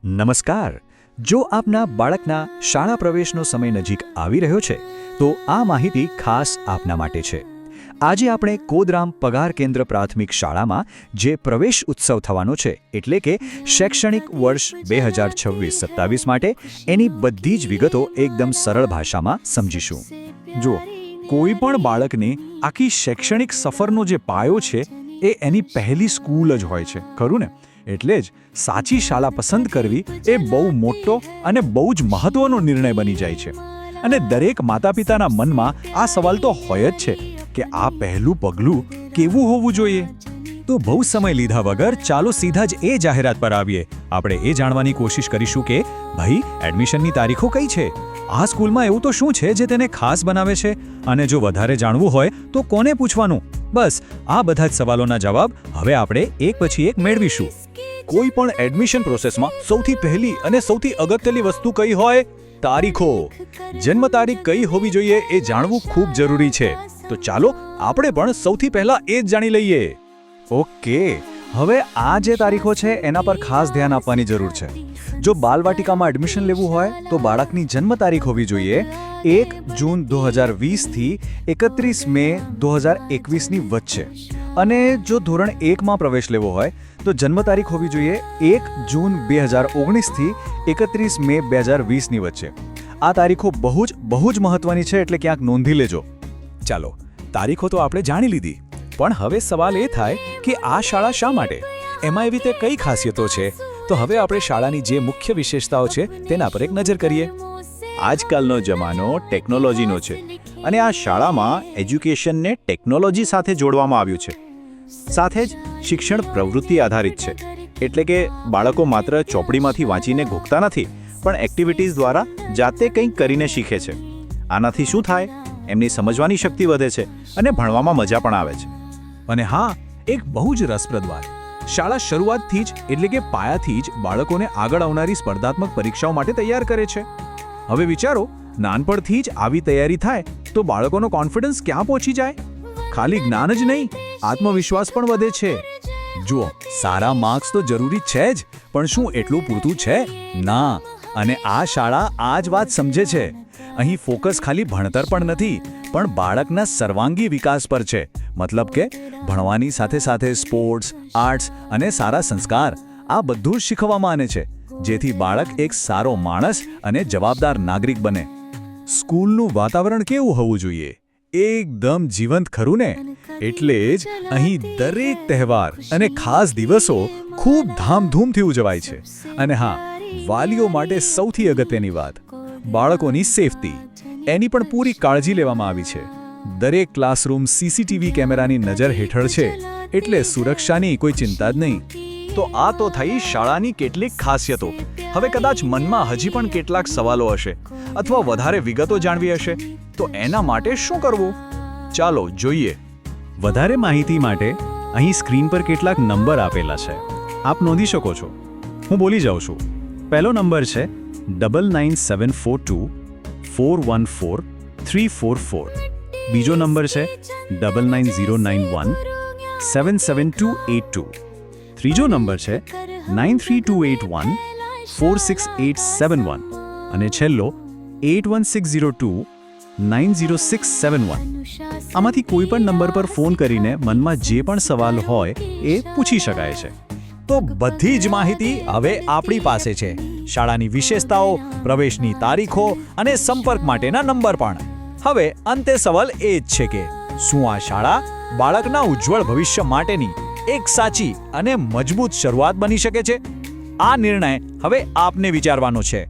નમસ્કાર. જો આપના બાળકના શાળા પ્રવેશનો સમય નજીક આવી રહ્યો છે તો આ માહિતી ખાસ આપના માટે છે. આજે આપણે કોદરામ પગાર કેન્દ્ર પ્રાથમિક શાળામાં જે પ્રવેશ ઉત્સવ થવાનો છે એટલે કે શૈક્ષણિક વર્ષ 2026-27 માટે એની બધી જ વિગતો એકદમ સરળ ભાષામાં સમજીશું. જુઓ, કોઈ પણ બાળકની આખી શૈક્ષણિક સફરનો જે પાયો છે એ એની પહેલી સ્કૂલ જ હોય છે, ખરું ને? એટલે જ સાચી શાળા પસંદ કરવી એ બહુ મોટો અને બહુ જ મહત્વનો નિર્ણય બની જાય છે. અને દરેક માતા પિતાના મનમાં આ સવાલ તો હોય જ છે કે આ પહેલું પગલું કેવું હોવું જોઈએ. તો બહુ સમય લીધા વગર ચાલો સીધા જ એ જાહેરાત પર આવીએ. આપણે એ જાણવાની કોશિશ કરીશું કે ભાઈ, એડમિશનની તારીખો કઈ છે, આ સ્કૂલમાં એવું તો શું છે જે તેને ખાસ બનાવે છે, અને જો વધારે જાણવું હોય તો કોને પૂછવાનું. બસ આ બધા જ સવાલોના જવાબ હવે આપણે એક પછી એક મેળવીશું. કોઈ પણ એડમિશન પ્રોસેસમાં સૌથી પહેલી અને સૌથી અગત્યની વસ્તુ કઈ હોય? તારીખો. જન્મ તારીખ કઈ હોવી જોઈએ એ જાણવું ખૂબ જરૂરી છે. તો ચાલો આપણે પણ સૌથી પહેલા એ જ જાણી લઈએ. ઓકે, હવે આ જે તારીખો છે એના પર ખાસ ધ્યાન આપવાની જરૂર છે. જો બાલવાટિકામાં એડમિશન લેવું હોય તો બાળકની જન્મ તારીખ હોવી જોઈએ 1 જૂન 2020 થી 31 મે 2021ની વચ્ચે. અને જો ધોરણ 1માં પ્રવેશ લેવો હોય તો જન્મ તારીખ હોવી જોઈએ 1 જૂન 2019 થી 31 મે 2020ની વચ્ચે. આ તારીખો બહુ જ મહત્વની છે, એટલે ક્યાંક નોંધી લેજો. ચાલો, તારીખો તો આપણે જાણી લીધી, પણ હવે સવાલ એ થાય કે આ શાળા શા માટે? એમાં એવી તે કઈ ખાસિયતો છે? તો હવે આપણે શાળાની જે મુખ્ય વિશેષતાઓ છે તેના પર એક નજર કરીએ. આજકાલનો જમાનો ટેકનોલોજીનો છે અને આ શાળામાં એજ્યુકેશનને ટેકનોલોજી સાથે જોડવામાં આવ્યું છે. સાથે જ શિક્ષણ પ્રવૃત્તિ આધારિત છે, એટલે કે બાળકો માત્ર ચોપડીમાંથી વાંચીને ઘોકતા નથી, પણ એક્ટિવિટીઝ દ્વારા જાતે કંઈક કરીને શીખે છે. આનાથી શું થાય? એમની સમજવાની શક્તિ વધે છે અને ભણવામાં મજા પણ આવે છે. અને હા, એક બહુ જ રસપ્રદ વાત, શાળા શરૂઆતથી જ એટલે કે પાયાથી જ બાળકોને આગળ આવનારી સ્પર્ધાત્મક પરીક્ષાઓ માટે તૈયાર કરે છે. હવે વિચારો, નાનપણથી જ આવી તૈયારી થાય તો બાળકોનો કોન્ફિડન્સ ક્યાં પહોંચી જાય? ખાલી જ્ઞાન જ નહીં, આત્મવિશ્વાસ પણ વધે છે. જુઓ, સારા માર્ક્સ તો જરૂરી છે જ, પણ શું એટલું પૂરતું છે? ના. અને આ શાળા આ જ વાત સમજે છે. અહીં ફોકસ ખાલી ભણતર પણ નથી, પણ બાળકના સર્વાંગી વિકાસ પર છે. મતલબ કે ભણવાની સાથે સાથે સ્પોર્ટ્સ, આર્ટ્સ અને સારા સંસ્કાર, આ બધું જ શીખવવામાં આવે છે, જેથી બાળક એક સારો માણસ અને જવાબદાર નાગરિક બને. સ્કૂલનું વાતાવરણ કેવું હોવું જોઈએ? એકદમ જીવંત, ખરું ને? એટલે જ અહીં દરેક તહેવાર અને ખાસ દિવસો ખૂબ ધામધૂમથી ઉજવાય છે. અને હા, વાલીઓ માટે સૌથી અગત્યની વાત, બાળકોની સેફટી, એની પણ પૂરી કાળજી લેવામાં આવી છે. દરેક ક્લાસરૂમ સીસીટીવી કેમેરાની નજર હેઠળ છે, એટલે સુરક્ષાની કોઈ ચિંતા જ નહીં. તો આ તો થઈ શાળાની કેટલીક ખાસિયતો. હવે કદાચ મનમાં હજી પણ કેટલાક સવાલો હશે અથવા વધારે વિગતો જાણવી હશે, તો એના માટે શું કરવું? ચાલો જોઈએ. વધારે માહિતી માટે અહીં સ્ક્રીન પર કેટલાક નંબર આપેલા છે, આપ નોંધી શકો છો. હું બોલી જાઉં છું. પહેલો નંબર છે 99742 414 344. બીજો નંબર છે 99091 77282. ત્રીજો નંબર છે 93281 46871. અને છેલ્લો 81602 90671. આમાંથી કોઈ પણ નંબર પર ફોન કરીને મનમાં જે પણ સવાલ હોય એ પૂછી શકાય છે. તો બધી જ માહિતી હવે આપણી પાસે છે. શાળાની વિશેષતાઓ, પ્રવેશની તારીખો અને સંપર્ક માટેના નંબર પણ. હવે અંતે સવાલ એ જ છે કે શું આ શાળા બાળકના ઉજ્જવળ ભવિષ્ય માટેની એક સાચી અને મજબૂત શરૂઆત બની શકે છે? આ નિર્ણય હવે આપને વિચારવાનો છે.